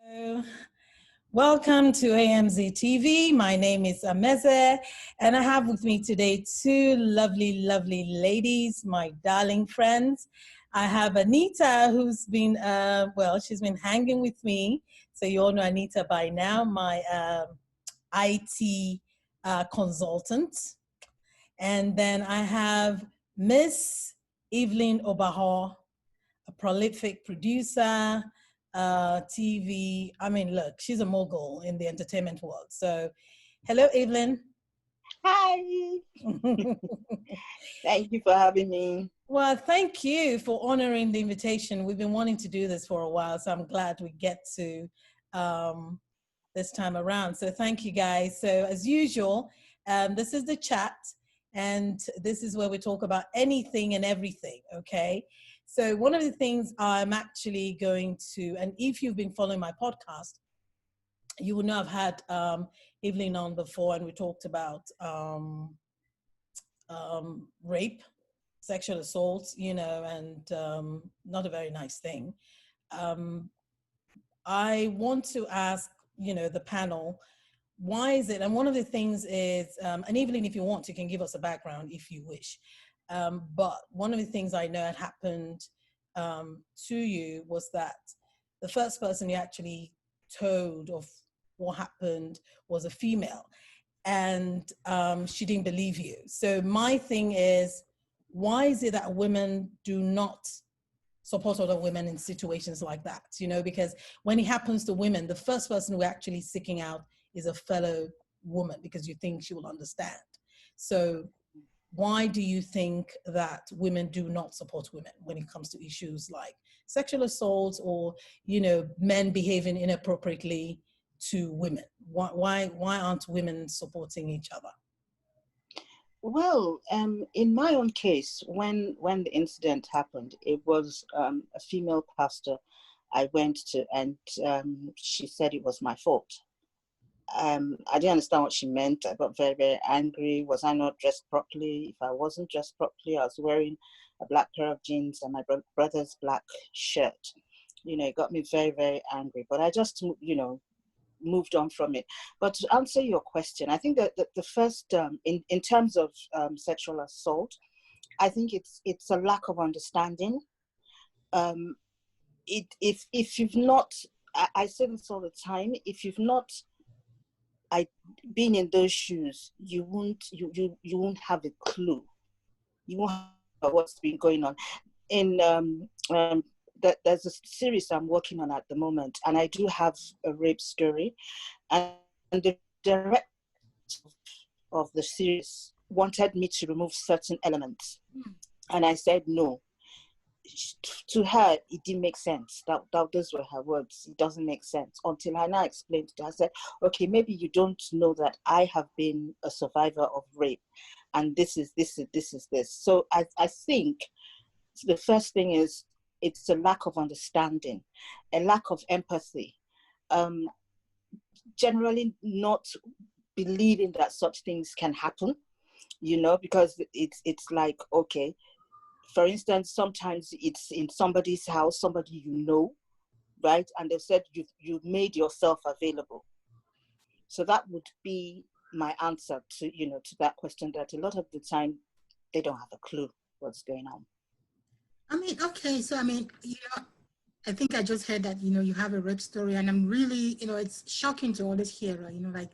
Hello. Welcome to AMZ TV. My name is Ameze, and I have with me today two lovely, lovely ladies, my darling friends. I have Anita, who's been, she's been hanging with me. So you all know Anita by now, my IT consultant. And then I have Miss Evelyn Obaho, a prolific producer, TV. I mean, look, she's a mogul in the entertainment world. So, hello, Evelyn. Hi. Thank you for having me. Well, thank you for honoring the invitation. We've been wanting to do this for a while, so I'm glad we get to this time around. So thank you, guys. So as usual, this is the chat, and this is where we talk about anything and everything, okay? So one of the things I'm actually going to, and if you've been following my podcast, you will know I've had Evelyn on before, and we talked about rape, sexual assault, you know, and not a very nice thing. I want to ask, you know, the panel, why is it, and one of the things is, and Evelyn, if you want, you can give us a background if you wish. But one of the things I know had happened to you was that the first person you actually told of what happened was a female, and she didn't believe you. So my thing is, why is it that women do not support other women in situations like that? You know, because when it happens to women, the first person we're actually seeking out is a fellow woman, because you think she will understand. So why do you think that women do not support women when it comes to issues like sexual assault or, you know, men behaving inappropriately to women? Why aren't women supporting each other? Well, in my own case, when the incident happened, it was a female pastor I went to, and she said it was my fault. I didn't understand what she meant. I got very, very angry. Was I not dressed properly? If I wasn't dressed properly, I was wearing a black pair of jeans and my brother's black shirt. You know, it got me very, very angry. But I just, you know, moved on from it. But to answer your question, I think that the first, in terms of sexual assault, I think it's a lack of understanding. If you've not, I say this all the time, if you've not been in those shoes, you won't have a clue. You won't have what's been going on. There's a series I'm working on at the moment, and I do have a rape story, and the director of the series wanted me to remove certain elements, and I said no. To her, it didn't make sense. Those were her words. It doesn't make sense. Until I now explained to her, I said, okay, maybe you don't know that I have been a survivor of rape, and this is this. So I think the first thing is, it's a lack of understanding, a lack of empathy, generally not believing that such things can happen, you know, because it's like, okay, for instance, sometimes it's in somebody's house, somebody you know, right? And they've said you've made yourself available. So that would be my answer to, you know, to that question, that a lot of the time they don't have a clue what's going on. I mean, okay, so I mean, you know, I think I just heard that, you know, you have a rape story, and I'm really, you know, it's shocking to always hear, you know, like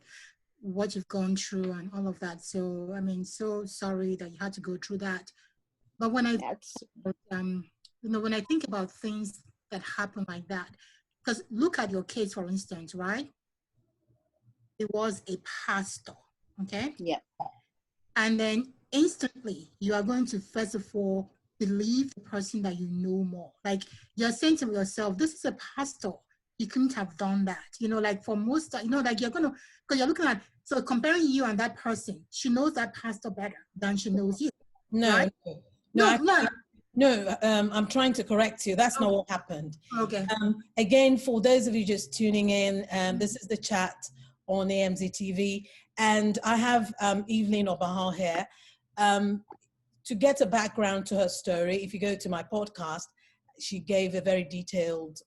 what you've gone through and all of that. So, I mean, so sorry that you had to go through that. But when I, you know, when I think about things that happen like that, because look at your case, for instance, right? It was a pastor, okay? Yeah. And then instantly, you are going to, first of all, believe the person that you know more. Like, you're saying to yourself, this is a pastor. You couldn't have done that. You know, like for most, you know, like you're going to, because you're looking at, so comparing you and that person, she knows that pastor better than she knows you. No, right? No, I'm trying to correct you. That's not what happened. Okay. Again, for those of you just tuning in, this is the chat on AMZ TV, and I have Evelyn Obaha here. To get a background to her story, if you go to my podcast, she gave a very detailed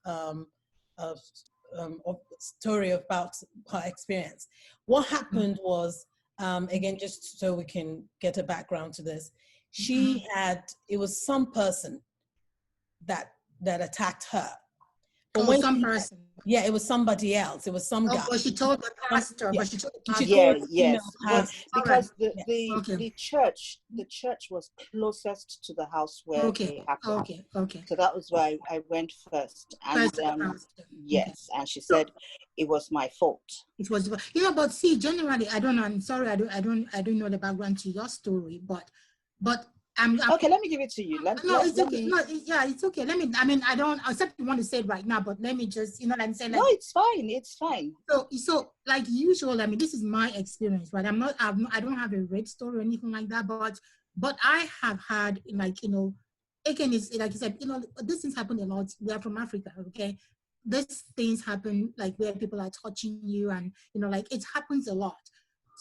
story about her experience. What happened was, again, just so we can get a background to this, it was some person that attacked her. But Oh, some person. Yeah, it was somebody else. It was some guy. But she told the pastor. Yeah. But she told the pastor. Yes. Because Okay. the church was closest to the house where it happened. Okay. So that was why I went first. And yes, and she said it was my fault. It was, but see, generally, I don't know. I'm sorry, I don't know the background to your story, but I'm okay. Let me give it to you. It's okay. No, it's okay. I said you want to say it right now, but let me just, what I'm saying. Like, no, it's fine. It's fine. So like usual, this is my experience, right? I don't have a rape story or anything like that, but I have had, again, it's like you said, these things happen a lot. We are from Africa, okay? These things happen like where people are touching you, and it happens a lot.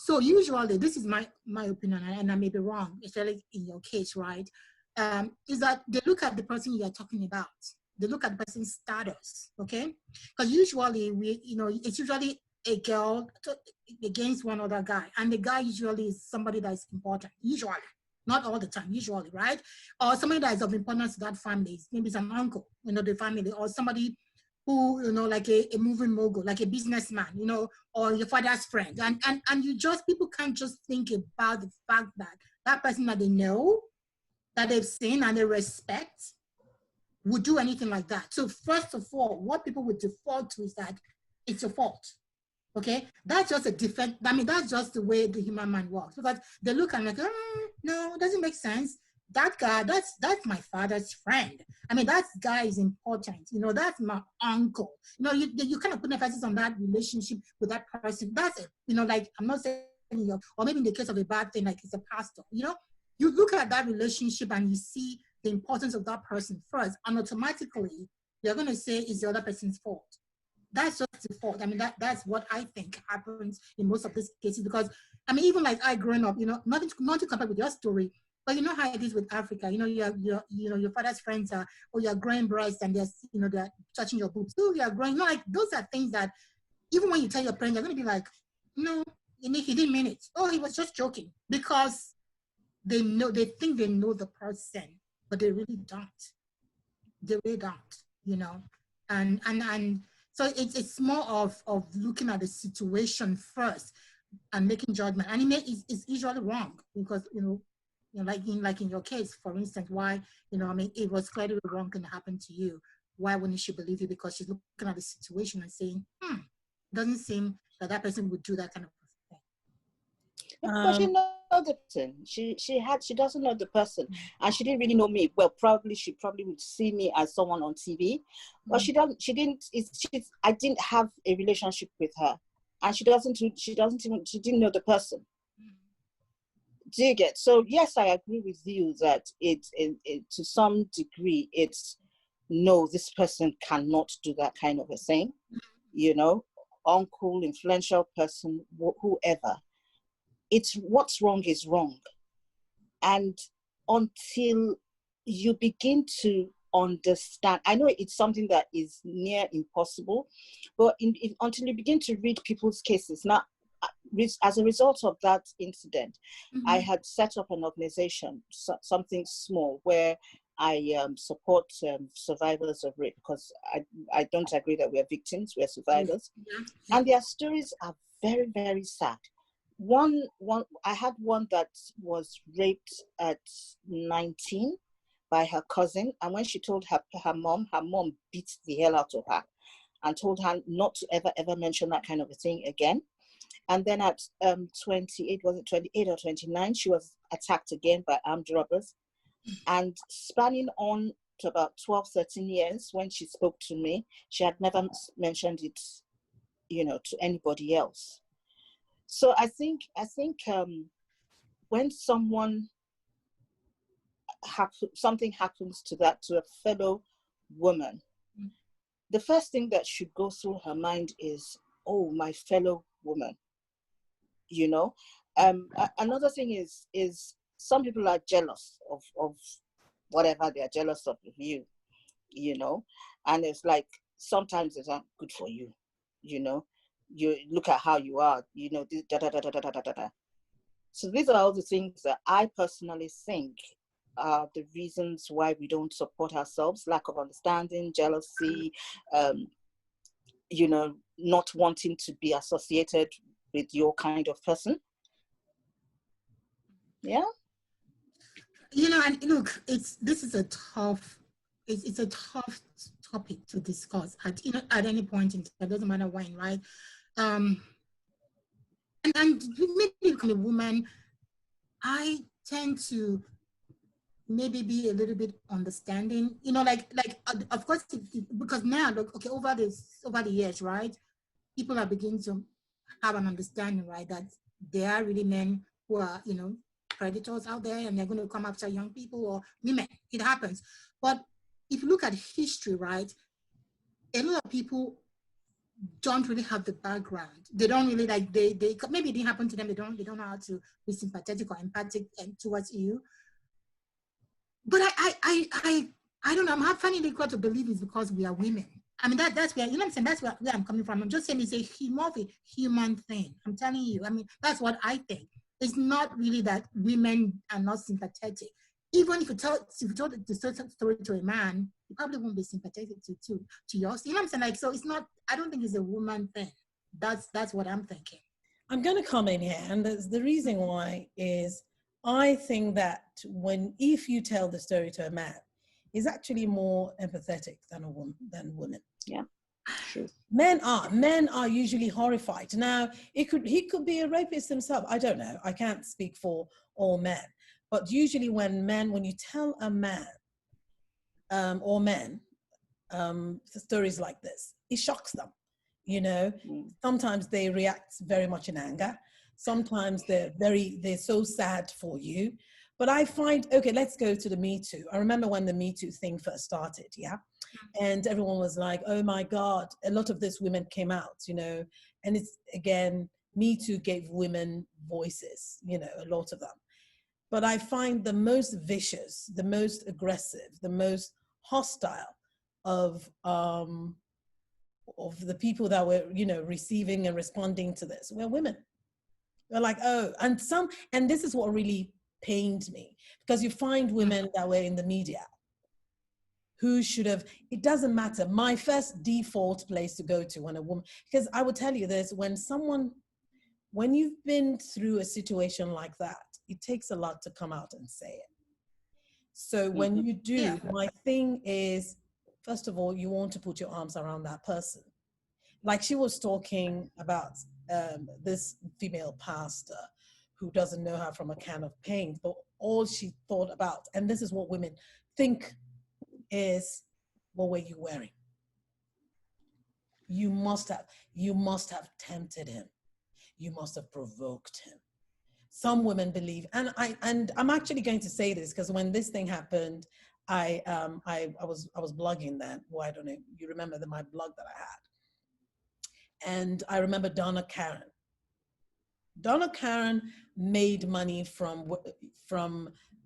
So usually, this is my opinion, and I may be wrong, especially in your case, right? Is that they look at the person you are talking about. They look at the person's status, okay? Because usually it's usually a girl against one other guy, and the guy usually is somebody that is important. Usually, not all the time. Usually, right? Or somebody that is of importance to that family. Maybe it's an uncle, the family, or somebody who, like a moving mogul, like a businessman, or your father's friend. And people can't just think about the fact that that person that they know, that they've seen and they respect, would do anything like that. So first of all, what people would default to is that it's your fault. Okay? That's just a defense. That's just the way the human mind works. Because they look and no, it doesn't make sense. That guy, that's my father's friend. That guy is important. That's my uncle. You kind of put emphasis on that relationship with that person. That's it. I'm not saying, or maybe in the case of a bad thing, like it's a pastor. You look at that relationship and you see the importance of that person first, and automatically you're going to say it's the other person's fault. That's just the fault. That's what I think happens in most of these cases. Because even like I growing up, not to compare with your story. But you know how it is with Africa. Your father's friends are, you're growing breasts and they're touching your boobs. So you're growing. Those are things that even when you tell your parents, they're going to be like, no, he didn't mean it. Oh, he was just joking. Because they think they know the person, but they really don't. They really don't, And so it's more of looking at the situation first and making judgment. And it's usually wrong because, like in your case, for instance, why, it was clearly wrong can happen to you. Why wouldn't she believe you? Because she's looking at the situation and saying, doesn't seem that person would do that kind of thing. But she knows the person. She doesn't know the person, and she didn't really know me. Well, she probably would see me as someone on TV, but she didn't. I didn't have a relationship with her, and she didn't know the person. Do you get? So yes, I agree with you that it to some degree it's no, this person cannot do that kind of a thing, uncle, influential person, whoever. It's what's wrong is wrong, and until you begin to understand, I know it's something that is near impossible, but until you begin to read people's cases now. As a result of that incident, I had set up an organization, something small, where I support survivors of rape, because I don't agree that we're victims, we're survivors. And their stories are very, very sad. I had one that was raped at 19 by her cousin, and when she told her mom beat the hell out of her and told her not to ever mention that kind of a thing again. And then at 28, was it 28 or 29, she was attacked again by armed robbers. And spanning on to about 12, 13 years, when she spoke to me, she had never mentioned it, to anybody else. So I think when something happens to a fellow woman, the first thing that should go through her mind is, oh, my fellow woman. Another thing is some people are jealous of whatever they are jealous of you, and it's like sometimes it's not good for you, you know, you look at how you are, you know, this, da, da, da, da, da, da, da, da. So these are all the things that I personally think are the reasons why we don't support ourselves: lack of understanding, jealousy, you know, not wanting to be associated with your kind of person. Yeah. You know, and look, this is a tough, it's a tough topic to discuss at, you know, at any point in time. It doesn't matter when, right? And maybe become a woman, I tend to maybe be a little bit understanding, you know, like of course, because now, look, okay, over the years, right, people are beginning to have an understanding, right, that there are really men who are, you know, predators out there, and they're going to come after young people or women. It happens. But if you look at history, right, a lot of people don't really have the background. They don't really like, they maybe it didn't happen to them. They don't know how to be sympathetic or empathic towards you. But I don't know. I'm finding it difficult to believe it's because we are women. I mean, that's where, you know what I'm saying? That's where I'm coming from. I'm just saying it's more of a human thing. I'm telling you. I mean, that's what I think. It's not really that women are not sympathetic. Even if you told the story to a man, he probably won't be sympathetic to yours. You know what I'm saying? Like, so it's not, I don't think it's a woman thing. That's what I'm thinking. I'm going to come in here, and the reason why is I think that if you tell the story to a man, he's actually more empathetic than women. Yeah, true. Men are usually horrified. Now, he could be a rapist himself. I don't know. I can't speak for all men. But usually when you tell a man or men stories like this, it shocks them. You know, sometimes they react very much in anger. Sometimes they're so sad for you. But I find, okay, let's go to the Me Too. I remember when the Me Too thing first started, yeah? And everyone was like, oh my God, a lot of these women came out, you know, and it's, again, Me Too gave women voices, you know, a lot of them. But I find the most vicious, the most aggressive, the most hostile of the people that were, you know, receiving and responding to this were women. They're like, oh, and this is what really pained me, because you find women that were in the media who should have, it doesn't matter. My first default place to go to when a woman, because I would tell you this, when you've been through a situation like that, it takes a lot to come out and say it. So when you do, my thing is, first of all, you want to put your arms around that person. Like she was talking about this female pastor who doesn't know her from a can of paint, but all she thought about, and this is what women think, is, what were you wearing? You must have tempted him. You must have provoked him. Some women believe, and I'm actually going to say this because when this thing happened, I was blogging then. Well, I don't know. You remember my blog that I had, and I remember Donna Karen. Donna Karen made money from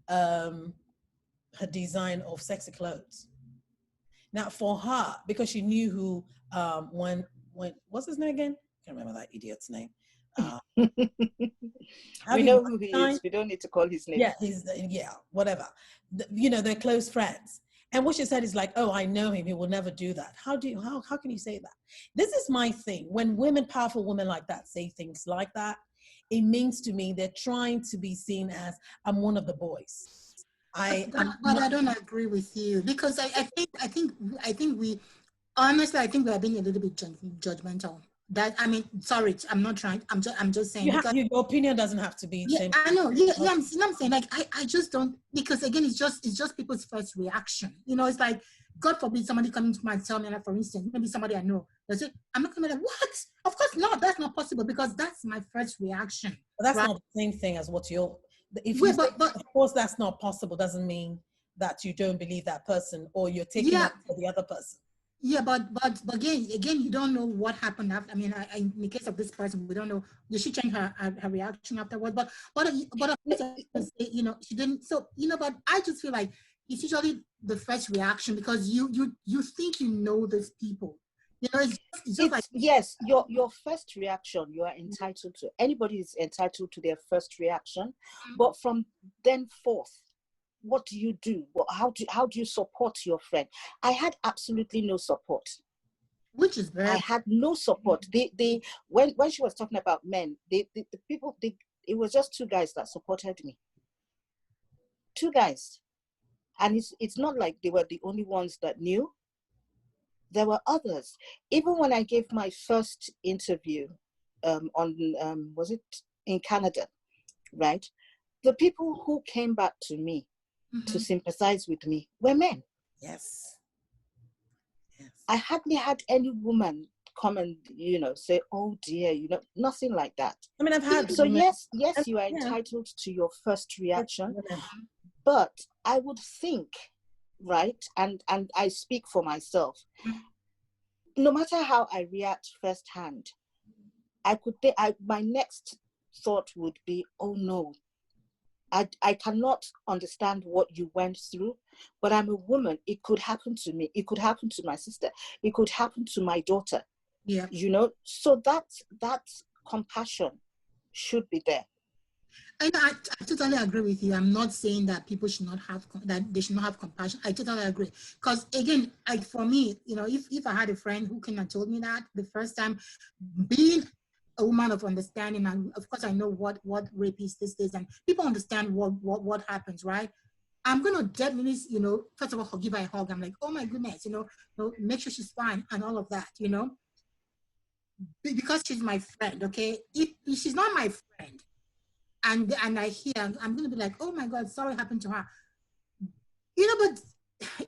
her design of sexy clothes. Now, for her, because she knew who when what's his name again? I can't remember that idiot's name. We know who he is. We don't need to call his name. Yeah, whatever. You know, they're close friends. And what she said is like, oh, I know him. He will never do that. How can you say that? This is my thing. When powerful women like that say things like that, it means to me they're trying to be seen as, I'm one of the boys. But I don't agree with you, because I think we honestly, I think we are being a little bit judgmental. That, I mean, sorry, I'm not trying. I'm just saying. Your opinion doesn't have to be. Yeah, I know. Yeah, I'm saying, like, I just don't, because again, it's just people's first reaction. You know, it's like, God forbid somebody coming to me and tell me, like, for instance, maybe somebody I know, they say, I'm not coming, like, what? Of course not. That's not possible, because that's my first reaction. But that's not the same thing as what you're. If you say, of course, that's not possible, doesn't mean that you don't believe that person or you're taking up for the other person. Yeah, but again, you don't know what happened after. I mean, in the case of this person, we don't know. Did she change her reaction afterwards? But you know, she didn't. So, you know, but I just feel like it's usually the first reaction, because you think you know those people. You know, it's just like, yes, your first reaction, you are entitled to. Anybody is entitled to their first reaction, but from then forth, what do you do? How do you support your friend? I had absolutely no support. Which is very. I had no support. When she was talking about men, the people, it was just two guys that supported me. Two guys, and it's not like they were the only ones that knew. There were others. Even when I gave my first interview was it in Canada, right? The people who came back to me to sympathize with me were men. Yes. I hardly had any woman come and, say, oh dear, nothing like that. I mean, I've had. So yes, you are entitled to your first reaction, but I would think, right, and I speak for myself, no matter how I react firsthand, my next thought would be, oh no, I cannot understand what you went through, but I'm a woman. It could happen to me. It could happen to my sister. It could happen to my daughter. Yeah. So that compassion should be there. And I totally agree with you. I'm not saying that people should not have, that they should not have compassion. I totally agree. Because again, like for me, if I had a friend who came and told me that the first time, being a woman of understanding, and of course I know what rape is these days, and people understand what happens, right? I'm gonna definitely, first of all, give her a hug. I'm like, oh my goodness, make sure she's fine and all of that, because she's my friend. Okay, if she's not my friend, and I hear, I'm gonna be like, oh my God, sorry happened to her. But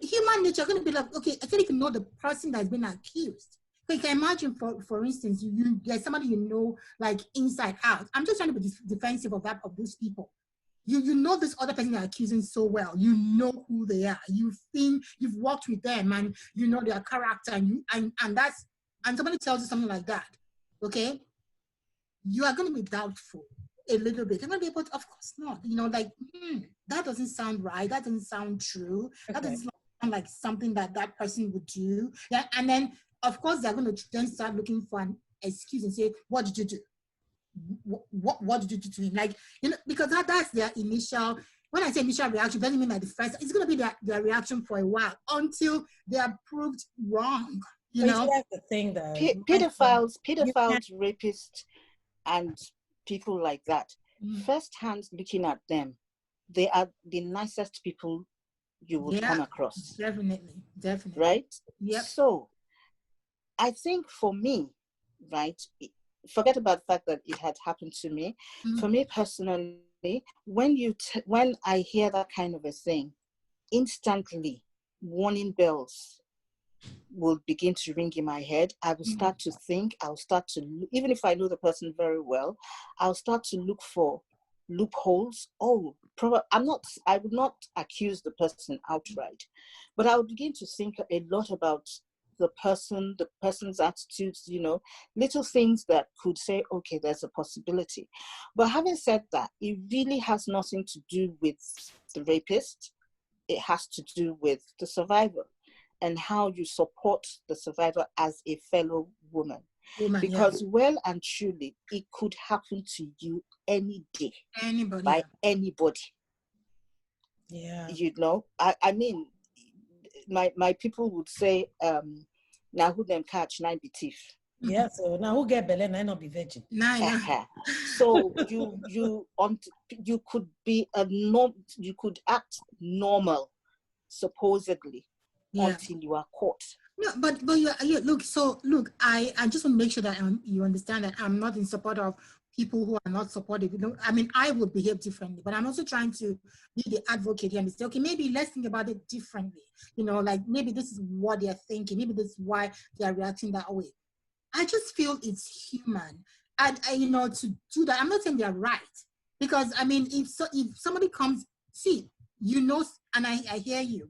human nature, I'm gonna be like, okay, I don't even know the person that's been accused. So you can imagine, for instance, you there's somebody like inside out. I'm just trying to be defensive of those people. You know this other person you're accusing so well. You know who they are. You've worked with them, and you know their character, and somebody tells you something like that, okay? You are going to be doubtful a little bit. You're going to be able to, of course not. That doesn't sound right. That doesn't sound true. Okay. That doesn't sound like something that person would do. Yeah, and then of course they're going to then start looking for an excuse and say, "What did you do? What did you do to him?" Like, because that's their initial. When I say initial reaction, doesn't mean that the first. It's going to be their reaction for a while until they are proved wrong. That's the thing, though. Pedophiles, rapists, and people like that. First-hand looking at them, they are the nicest people you would come across. Definitely. Right? Yep. So, I think for me, right, forget about the fact that it had happened to me. For me personally, when I hear that kind of a thing, instantly warning bells will begin to ring in my head. I will start to think. I'll start to, even if I know the person very well, I'll start to look for loopholes. I would not accuse the person outright, but I would begin to think a lot about the person's attitudes, little things that could say, okay, there's a possibility. But having said that, it really has nothing to do with the rapist. It has to do with the survivor and how you support the survivor as a fellow woman. Because well and truly, it could happen to you any day. Anybody. By anybody. Yeah. I mean, my people would say, now who them catch, nine be thief. Yeah, so now who get belly, nine not be virgin. So you could be you could act normal, supposedly, until you are caught. No, but look, I just want to make sure that you understand that I'm not in support of people who are not supportive. I mean, I would behave differently, but I'm also trying to be the advocate here and say, okay, maybe let's think about it differently. Like maybe this is what they're thinking. Maybe this is why they are reacting that way. I just feel it's human. And to do that, I'm not saying they're right. Because, I mean, if somebody comes, and I hear you,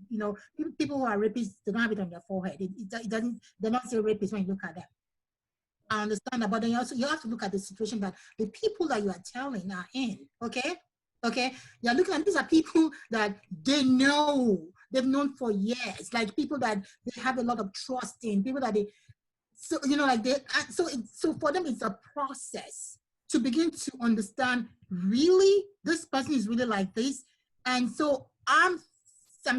people who are rapists, they don't have it on their forehead. It doesn't, they're not say rapists when you look at them. I understand that, but then you have to look at the situation that the people that you are telling are in, okay? You're looking at, these are people that they've known for years, like people that they have a lot of trust in, people that So, you know, like so for them, it's a process to begin to understand, really, this person is really like this. And so I'm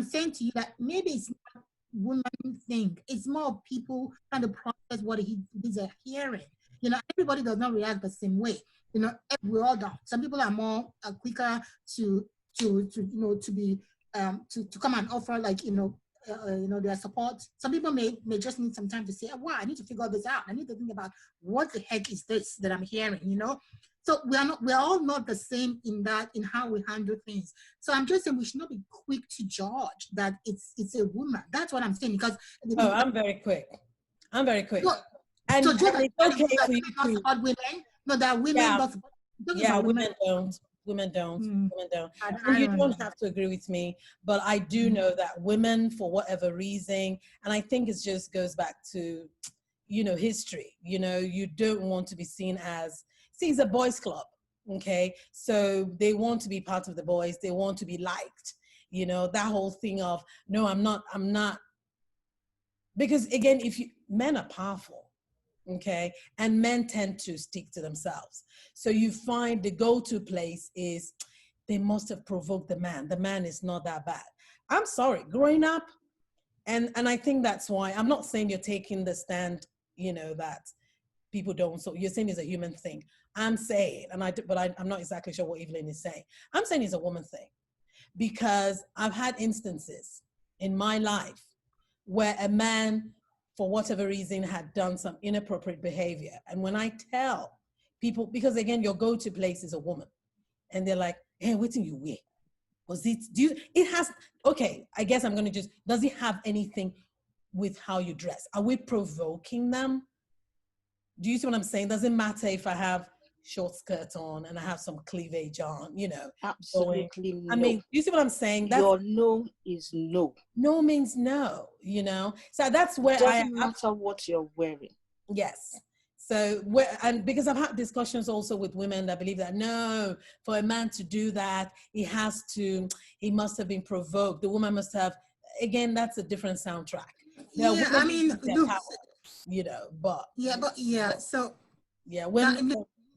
saying to you that maybe it's not woman thing. It's more people trying to process what these are hearing. You know, everybody does not react the same way. You know, we all don't. Some people are more quicker to you know, to be to come and offer, like, you know, their support. Some people may just need some time to say, wow, I need to figure this out. I need to think about what the heck is this that I'm hearing, you know? So we're all not the same in how we handle things. So I'm just saying we should not be quick to judge that it's a woman. That's what I'm saying, because I'm very quick. No, and so it's okay for you not to, support women. No, that women women don't. Women don't. Women don't. And you don't have to agree with me, but I do know that women, for whatever reason, and I think it just goes back to, you know, history. You know, you don't want to be seen as, it's a boys' club, okay? So they want to be part of the boys. They want to be liked. You know, that whole thing of, no, I'm not. Because again, men are powerful. Okay, and men tend to stick to themselves. So you find the go-to place is, they must have provoked the man. The man is not that bad. I'm sorry, growing up, and I think that's why, I'm not saying you're taking the stand, you know, that people don't. So you're saying it's a human thing. I'm saying, I'm not exactly sure what Evelyn is saying. I'm saying it's a woman thing, because I've had instances in my life where a man, for whatever reason, had done some inappropriate behavior. And when I tell people, because again, your go-to place is a woman, and they're like, hey, what do you wear? Okay, I guess I'm going to just, does it have anything with how you dress? Are we provoking them? Do you see what I'm saying? Doesn't matter if I have short skirt on and I have some cleavage on, you know. Absolutely no. I mean, you see what I'm saying? Your no is no. No means no, you know. So that's where it doesn't matter what you're wearing. Yes. So and because I've had discussions also with women that believe that, no, for a man to do that, he must have been provoked. The woman must have. Again, that's a different soundtrack. Yeah, I mean, power, you know, but so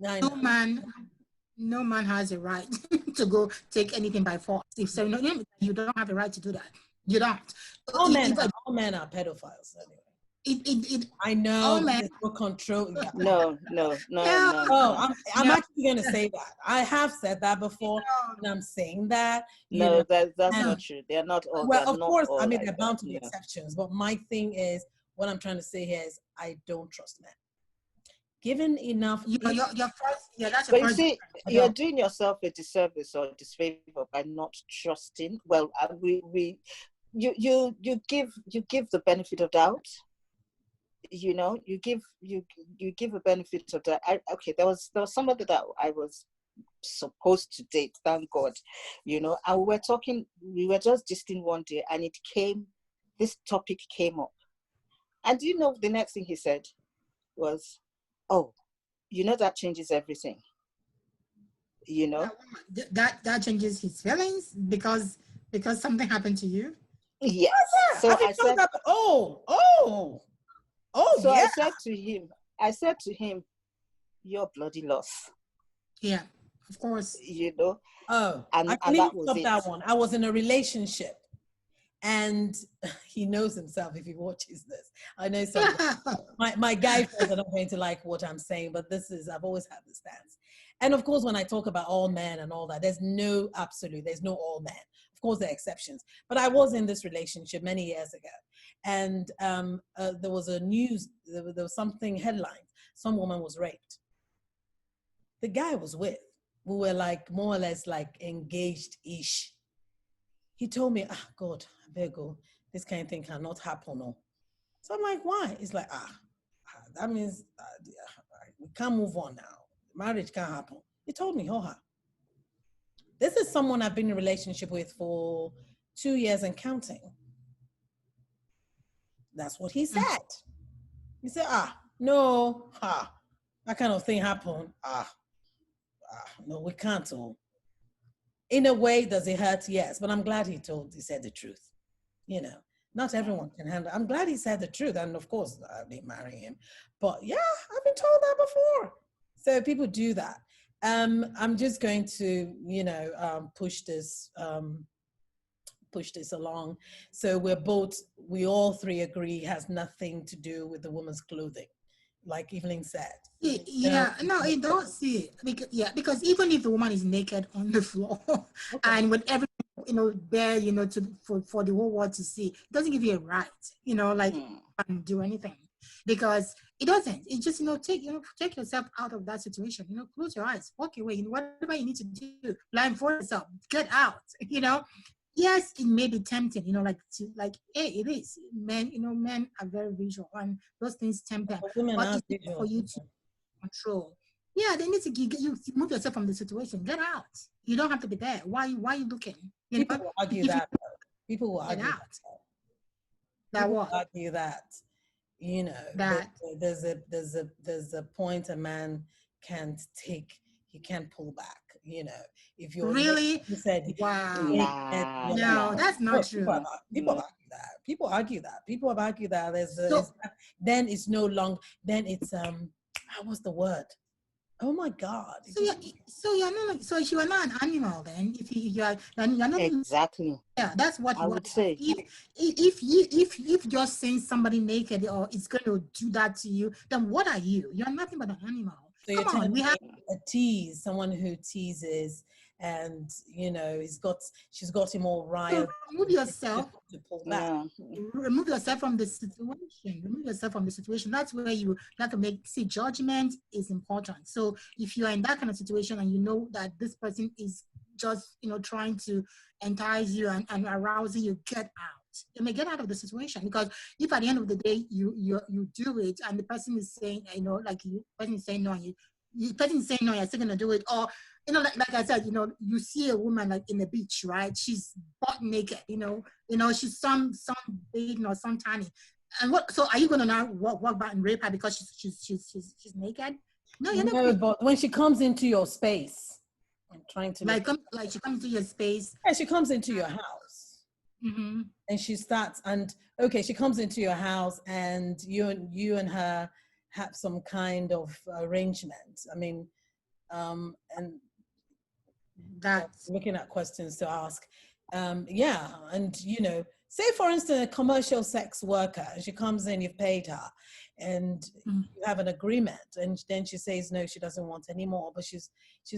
women. No man has a right to go take anything by force. If so, you don't have a right to do that. You don't. All men are pedophiles anyway. I know there's no control. Yeah. No. Oh, I'm actually going to say that. I have said that before, and I'm saying that. That's not true. They're not all. Well, of course, I mean, like they're bound to be exceptions. But my thing is, what I'm trying to say here is, I don't trust men. Given enough, that's your but you see, you're doing yourself a disservice or a disfavor by not trusting. Well, you give the benefit of doubt. You know, you give a benefit of doubt. Okay, there was somebody that I was supposed to date, thank God, you know, and we were just gisting one day, and this topic came up, and do you know the next thing he said was, oh, you know, that changes everything. You know, that changes his feelings because something happened to you. Yes. So I said, so yeah. I said to him, you're bloody lost. Yeah, of course. You know. Oh, and that was it. That one. I was in a relationship, and he knows himself if he watches this. I know something. my guy friends are not going to like what I'm saying, but I've always had this stance. And of course, when I talk about all men and all that, there's no all men. Of course, there are exceptions. But I was in this relationship many years ago, and there was there was something headline. Some woman was raped. The guy I was with, we were like more or less like engaged-ish. He told me, God, I better go. This kind of thing cannot happen. No. So I'm like, why? It's like, that means we can't move on now. Marriage can't happen. He told me, this is someone I've been in a relationship with for 2 years and counting. That's what he said. He said, no, that kind of thing happened. No, we can't. In a way, does it hurt? Yes, but I'm glad he said the truth, you know. Not everyone can handle. I'm glad he said the truth, and of course, I didn't marry him. But yeah, I've been told that before. So people do that. I'm just going to, push this along. So we all three agree has nothing to do with the woman's clothing, like Evelyn said. Yeah, no, it don't see because even if the woman is naked on the floor and with everything, there, for the whole world to see, it doesn't give you a right, do anything, because it doesn't. It just, take yourself out of that situation, close your eyes, walk away, whatever you need to do, blindfold yourself, get out, Yes, it may be tempting, hey, it is. Men are very visual and those things tempt them. But it's for you to control. Yeah, they need to you move yourself from the situation. Get out. You don't have to be there. Why are you looking? People will argue that. People will argue that. People will argue that. There's a point a man can't take. He can't pull back. If you're really, you said, wow, no, that's not true. People argue that. People have argued that. Then it's no longer. Then it's what's the word? Oh my God! So you are not an animal then. If you are not exactly. Yeah, that's what I would say. If you're seeing somebody naked or it's going to do that to you, then what are you? You're nothing but an animal. So come on, we have a tease, someone who teases, and she's got him all riled. So remove yourself. To pull back. Yeah. Remove yourself from the situation. Remove yourself from the situation. That's where you have to judgment is important. So if you are in that kind of situation and you know that this person is just trying to entice you and arousing you, get out. You may get out of the situation, because if at the end of the day you do it and the person is saying the person is saying no, and the person is saying no, you're still gonna do it, or like I said, you see a woman like in the beach, right? She's butt naked, she's some bathing or some tanning, and so are you gonna now walk back and rape her because she's naked? No, you're not. No, but when she comes into your space, I'm trying to she comes into your space. Yeah, she comes into your house. Mm-hmm. And she comes into your house and you and her have some kind of arrangement. I mean, and that's looking at questions to ask. And say for instance, a commercial sex worker, she comes in, you've paid her, and you have an agreement, and then she says no, she doesn't want any more, but she's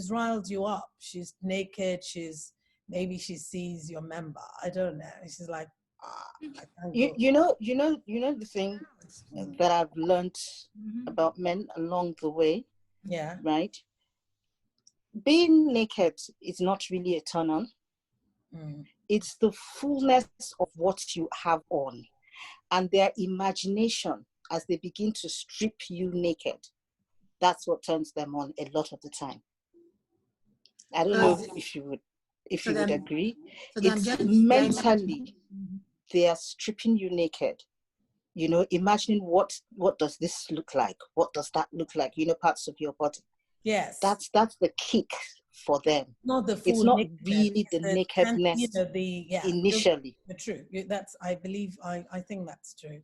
riled you up. She's naked, maybe she sees your member. I don't know. She's like, you know the thing that I've learned about men along the way. Yeah. Right. Being naked is not really a turn on. It's the fullness of what you have on, and their imagination as they begin to strip you naked. That's what turns them on a lot of the time. I don't know if you would agree. It's mentally they are stripping you naked. Imagining what does this look like? What does that look like? Parts of your body. Yes. That's the kick for them. Not the full. It's not really the nakedness initially. The true. I believe. I think that's true.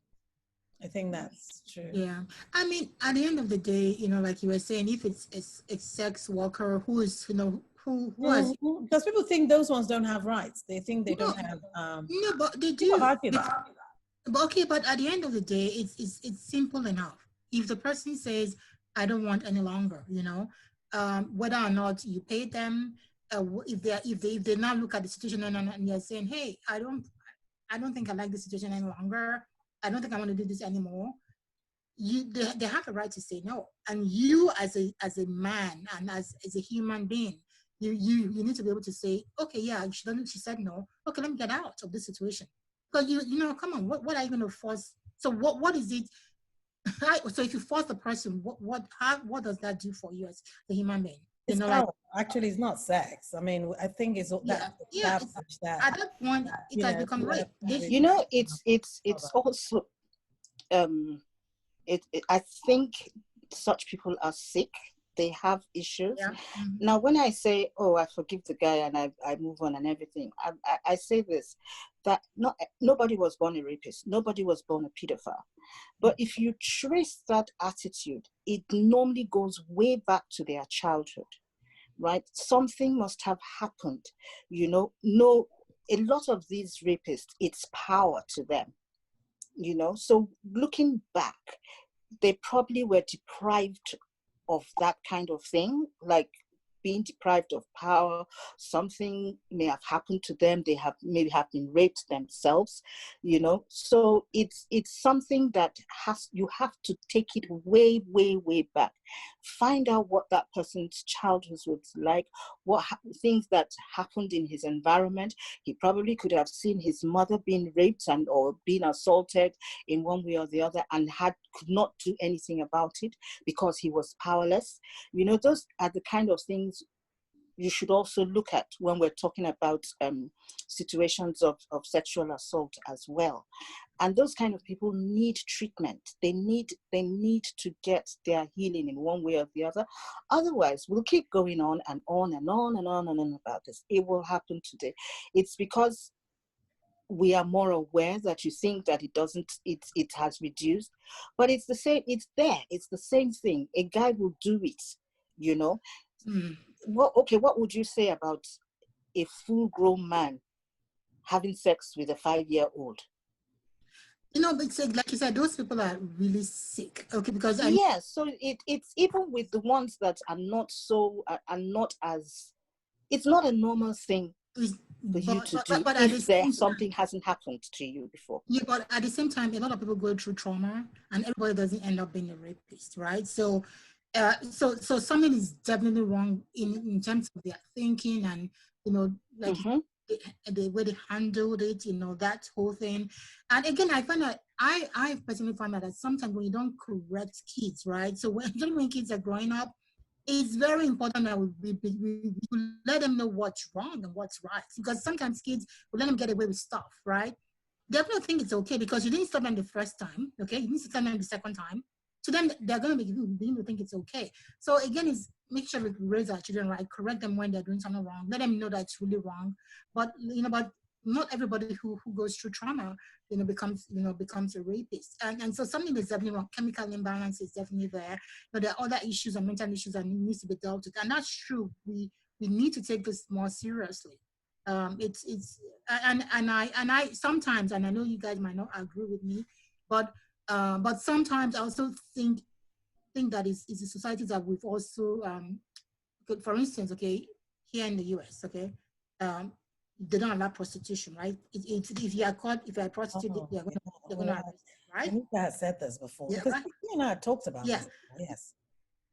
I think that's true. Yeah. I mean, at the end of the day, like you were saying, if it's a sex worker who is, because people think those ones don't have rights. They think they don't have. No, but they do. But at the end of the day, it's simple enough. If the person says, "I don't want any longer," whether or not you pay them, if they now look at the situation and they're saying, "Hey, I don't think I like the situation any longer. I don't think I want to do this anymore." They have a right to say no. And you as a man and as a human being, you need to be able to say, okay, yeah, she said no. Okay, let me get out of this situation. Because come on, what are you going to force? So what is it? So if you force the person, what does that do for you as a human being? Actually, it's not sex. I mean, I think it's that. At that point, it has become rape. It's also I think such people are sick they have issues. Yeah. Now, when I say, oh, I forgive the guy and I move on and everything, I say this, that nobody was born a rapist. Nobody was born a pedophile. But if you trace that attitude, it normally goes way back to their childhood, right? Something must have happened, you know. No, a lot of these rapists, it's power to them, you know. So looking back, they probably were deprived of that kind of thing, like being deprived of power. Something may have happened to them. They have maybe have been raped themselves, you know. So it's something that you have to take it way, way, way back. Find out what that person's childhood was like, things that happened in his environment. He probably could have seen his mother being raped or being assaulted in one way or the other, and could not do anything about it because he was powerless. You know, those are the kind of things you should also look at when we're talking about situations of sexual assault as well. And those kind of people need treatment. They need to get their healing in one way or the other. Otherwise, we'll keep going on and on and on and on and on about this. It will happen today. It's because we are more aware that you think that it has reduced, but it's the same. It's there. It's the same thing. A guy will do it, you know. What would you say about a full-grown man having sex with a 5-year-old? You know, but like you said, those people are really sick. Okay, because so it's even with the ones that are not so are not as, it's not a normal thing for you to do if something hasn't happened to you before. Yeah, but at the same time, a lot of people go through trauma, and everybody doesn't end up being a rapist, right? So something is definitely wrong in terms of their thinking, and you know, like the way they handled it, you know, that whole thing. And again, I find that I personally find that sometimes when you don't correct kids, right? So when kids are growing up, it's very important that we let them know what's wrong and what's right, because sometimes kids will let them get away with stuff, right? Definitely think it's okay because you didn't stop them the first time, okay? You need to tell them the second time. To them, they're going to begin to think it's okay. So again, is make sure we raise our children right, correct them when they're doing something wrong, let them know that it's really wrong. But you know, but not everybody who goes through trauma, you know, becomes a rapist. And so something is definitely wrong. Chemical imbalance is definitely there. But there are other issues and mental issues that needs to be dealt with, and that's true. We need to take this more seriously. And I sometimes, and I know you guys might not agree with me, but sometimes I also think that is the society that we've also, for instance, okay, here in the US, okay, they don't allow prostitution, right? If you are caught, if you are a prostitute, they're going to arrest you, right? You guys said this before. Yeah, because right? you and I talked about this. Yes.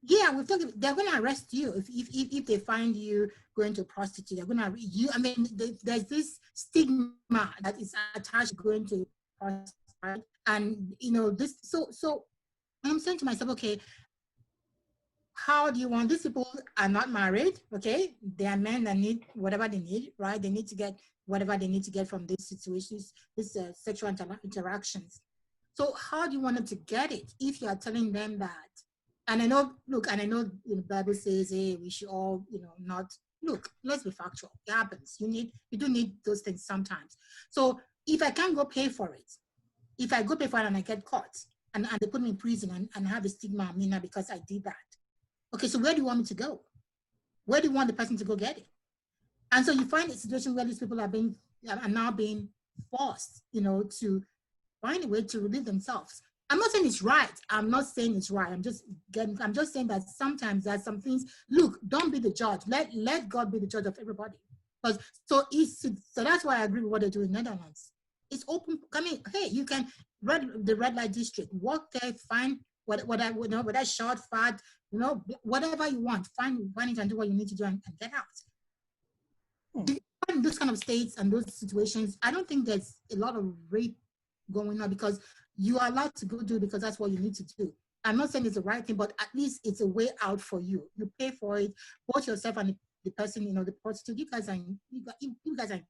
Yeah, we've talked. They're going to arrest you if they find you going to a prostitute. They're going to you. I mean, there's this stigma that is attached to going to prostitute, right? And you know this. So I'm saying to myself, okay, how do you want, these people are not married, okay? They are men that need whatever they need, right? They need to get whatever they need to get from these situations, these sexual interactions. So how do you want them to get it if you are telling them that? And I know, look, and I know the Bible says, hey, we should all, you know, not, look, let's be factual. It happens. You do need those things sometimes. So if I can't go pay for it, if I go pay for it and I get caught and they put me in prison and have a stigma on me now because I did that, okay, so where do you want me to go? Where do you want the person to go get it? And so you find a situation where these people are now being forced, you know, to find a way to relieve themselves. I'm not saying it's right. I'm not saying it's right. I'm just saying that sometimes there's some things. Look, don't be the judge. Let God be the judge of everybody. So that's why I agree with what they do in Netherlands. It's open. I mean, hey, you can the red light district. Walk there, find whether short, fat, you know, whatever you want. Find it and do what you need to do and get out. In those kind of states and those situations, I don't think there's a lot of rape going on because you are allowed to go do it because that's what you need to do. I'm not saying it's the right thing, but at least it's a way out for you. You pay for it, both yourself and the person, you know, the prostitute. You guys are in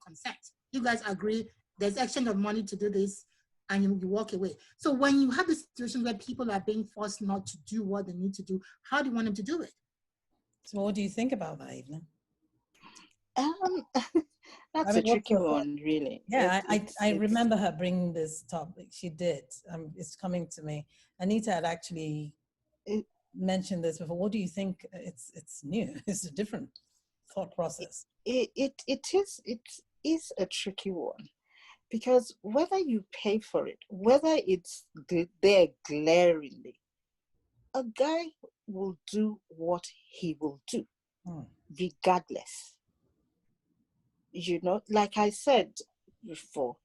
consent. You guys agree. There's exchange of money to do this, and you walk away. So when you have the situation where people are being forced not to do what they need to do, how do you want them to do it? So what do you think about that, Evelyn? That's a tricky one, really. Yeah, I remember her bringing this topic. She did. It's coming to me. Anita had actually mentioned this before. What do you think? It's new. It's a different thought process. It is a tricky one, because whether you pay for it, whether it's there glaringly, a guy will do what he will do, regardless. You know, like I said before,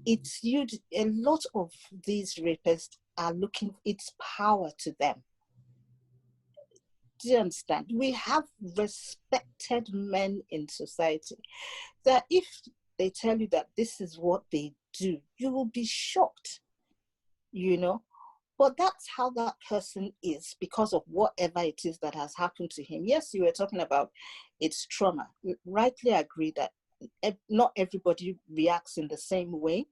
it's you. A lot of these rapists are looking. It's power to them. Do you understand? We have respected men in society that if they tell you that this is what they do, you will be shocked, you know. But that's how that person is because of whatever it is that has happened to him. Yes, you were talking about it's trauma. Rightly agree that not everybody reacts in the same way.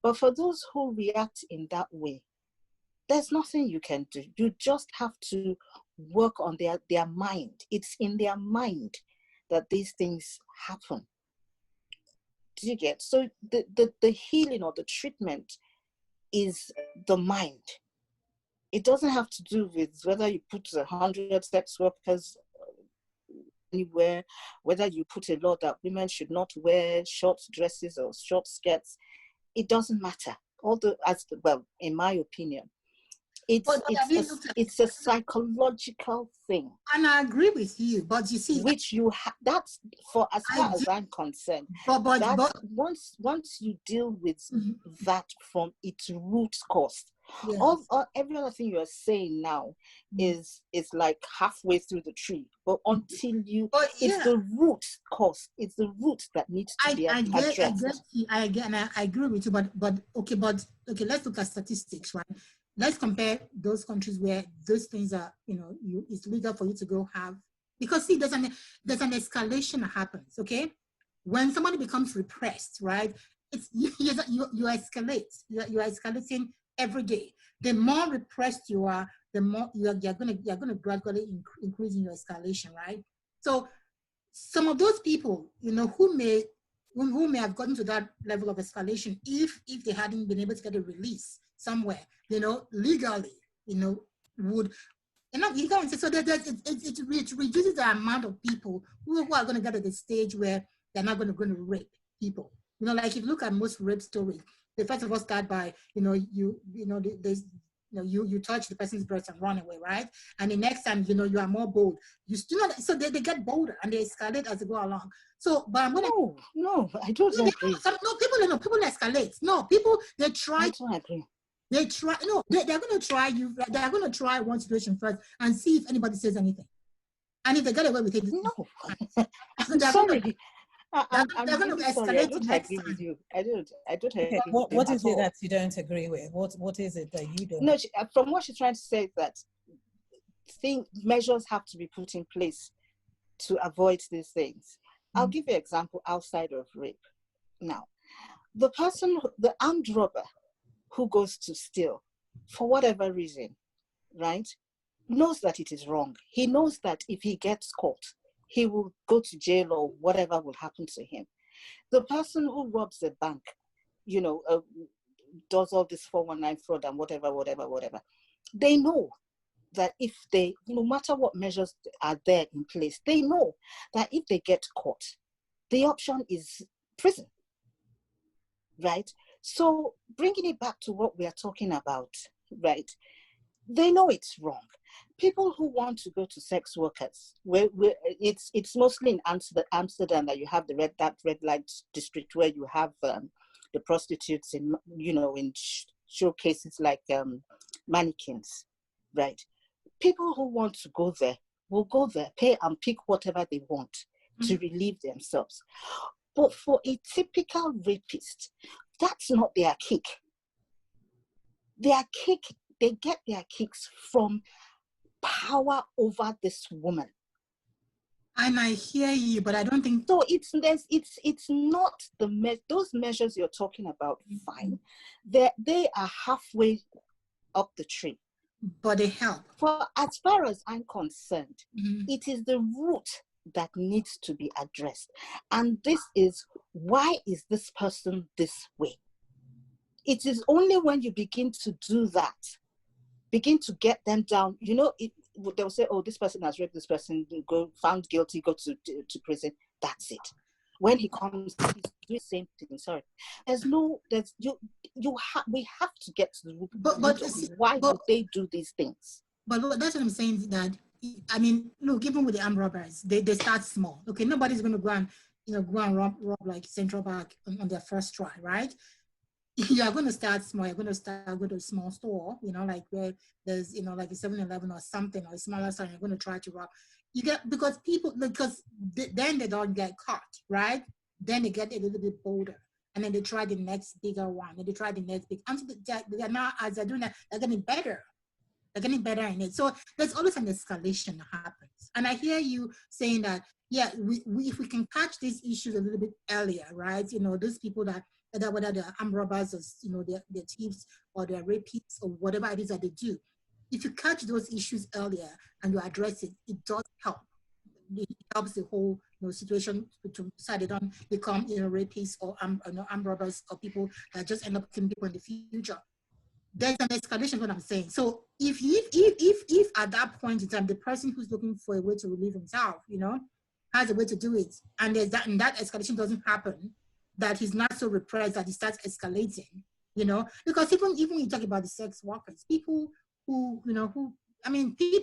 But for those who react in that way, there's nothing you can do. You just have to work on their mind. It's in their mind that these things happen. Do you get? So the healing or the treatment is the mind. It doesn't have to do with whether you put 100 sex workers anywhere, whether you put a law that women should not wear short dresses or short skirts. It doesn't matter. Although, well, in my opinion, it's a psychological thing. And I agree with you, but you see, which that's for as far as I'm concerned. But once you deal with that from its root cause, yes. all every other thing you are saying now is like halfway through the tree. But until it's the root cause. It's the root that needs to be addressed. I agree with you, but okay, let's look at statistics, right? Let's compare those countries where those things are, it's legal for you to go have, because see, there's an escalation that happens, okay? When somebody becomes repressed, right? It's you escalate. You're escalating every day. The more repressed you are, the more you're gonna gradually increase in your escalation, right? So some of those people, who may have gotten to that level of escalation if they hadn't been able to get a release somewhere, legally, would, you can't say, so it reduces the amount of people who are going to get at the stage where they're not going to rape people. Like if you look at most rape stories, they first of all start by, you touch the person's breast and run away, right? And the next time, you are more bold. So they get bolder and they escalate as they go along. So, but I'm gonna. No, I don't agree. People escalate. No, people, they try. I don't agree. They try. No, they're going to try you. They're going to try one situation first and see if anybody says anything. And if they get away with it, no. Sorry. They're going to escalate. I don't agree with you. I don't agree. What is it that you don't agree with? What is it that you don't? No, from what she's trying to say, that measures have to be put in place to avoid these things. I'll give you an example outside of rape. Now, the armed robber who goes to steal, for whatever reason, right, knows that it is wrong. He knows that if he gets caught, he will go to jail or whatever will happen to him. The person who robs a bank, does all this 419 fraud and whatever, they know that if they, no matter what measures are there in place, they know that if they get caught, the option is prison, right? So bringing it back to what we are talking about, right? They know it's wrong. People who want to go to sex workers, it's mostly in Amsterdam that you have that red light district where you have the prostitutes in showcases like mannequins, right? People who want to go there will go there, pay and pick whatever they want to relieve themselves. But for a typical rapist, that's not their kick. They get their kicks from power over this woman. And I hear you, but I don't think so. It's not those measures you're talking about. Fine, they are halfway up the tree. but they help. For as far as I'm concerned, Mm-hmm. it is the root that needs to be addressed. And this is, why is this person this way? It is only when you begin to do that, begin to get them down, you know, they'll say, oh, this person has raped this person, go found guilty, go to prison. That's it. When he comes, he's doing the same thing. Sorry. We have to get to the root of why would they do these things. But that's what I'm saying, that, I mean, look, even with the armed robbers, they start small. Okay, nobody's going to go and rob like Central Bank on their first try, right? You are going to start small. You're going to go to a small store, you know, like where there's, you know, like a 7-Eleven or something, or a smaller store. You're going to try to rob. Then they don't get caught, right? Then they get a little bit bolder, and then they try the next bigger one, and they try the next big. Until they are now, as they're doing that, they're getting better. They're getting better in it. So there's always an escalation that happens. And I hear you saying that, yeah, we if we can catch these issues a little bit earlier, right? You know, those people that whether they're armed robbers or, you know, they're thieves or they're rapists or whatever it is that they do. If you catch those issues earlier and you address it, it does help. It helps the whole, you know, situation so they don't become, you know, rapists or armed robbers or people that just end up killing people in the future. There's an escalation, what I'm saying. So if at that point in time, the person who's looking for a way to relieve himself, you know, has a way to do it, and that escalation doesn't happen, that he's not so repressed that he starts escalating, you know, because even when you talk about the sex workers, people who, you know, there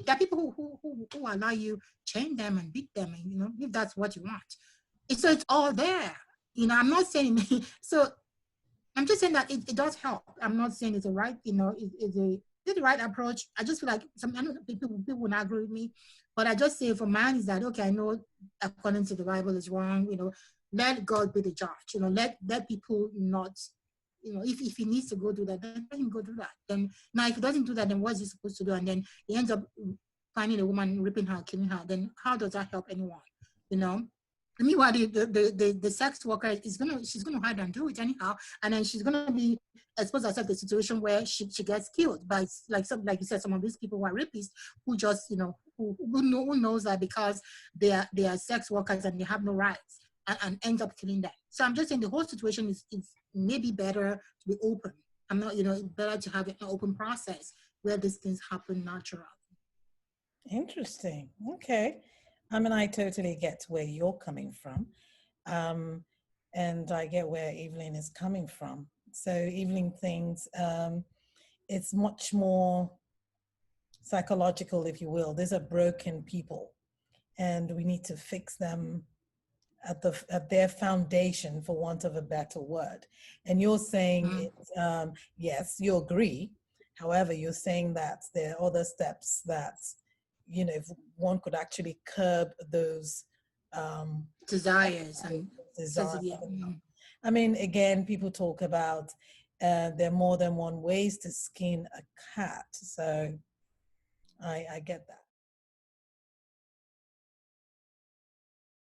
are people who allow you chain them and beat them, and, you know, if that's what you want. So it's all there. You know, I'm not saying, so I'm just saying that it does help. I'm not saying it's a right, you know, it's the right approach. I just feel like I know people will not agree with me, but I just say for mine is that, okay, I know according to the Bible is wrong, you know, let God be the judge, you know, let people not, you know, if he needs to go do that, then let him go do that. Then now if he doesn't do that, then what's he supposed to do? And then he ends up finding a woman, raping her, killing her. Then how does that help anyone? You know? Meanwhile, the sex worker she's gonna hide and do it anyhow, and then she's gonna be expose herself to a situation where she gets killed by, like you said, some of these people who are rapists who just, you know, who knows that because they are sex workers and they have no rights, and ends up killing them. So I'm just saying the whole situation is maybe better to be open. I'm not, you know, better to have an open process where these things happen naturally. Interesting. Okay. I mean, I totally get where you're coming from. And I get where Evelyn is coming from. So Evelyn thinks it's much more psychological, if you will. These are broken people, and we need to fix them at their foundation, for want of a better word. And you're saying, yes, you agree. However, you're saying that there are other steps that, you know, if one could actually curb those desires and desires. I mean, again, people talk about there are more than one ways to skin a cat. So I get that.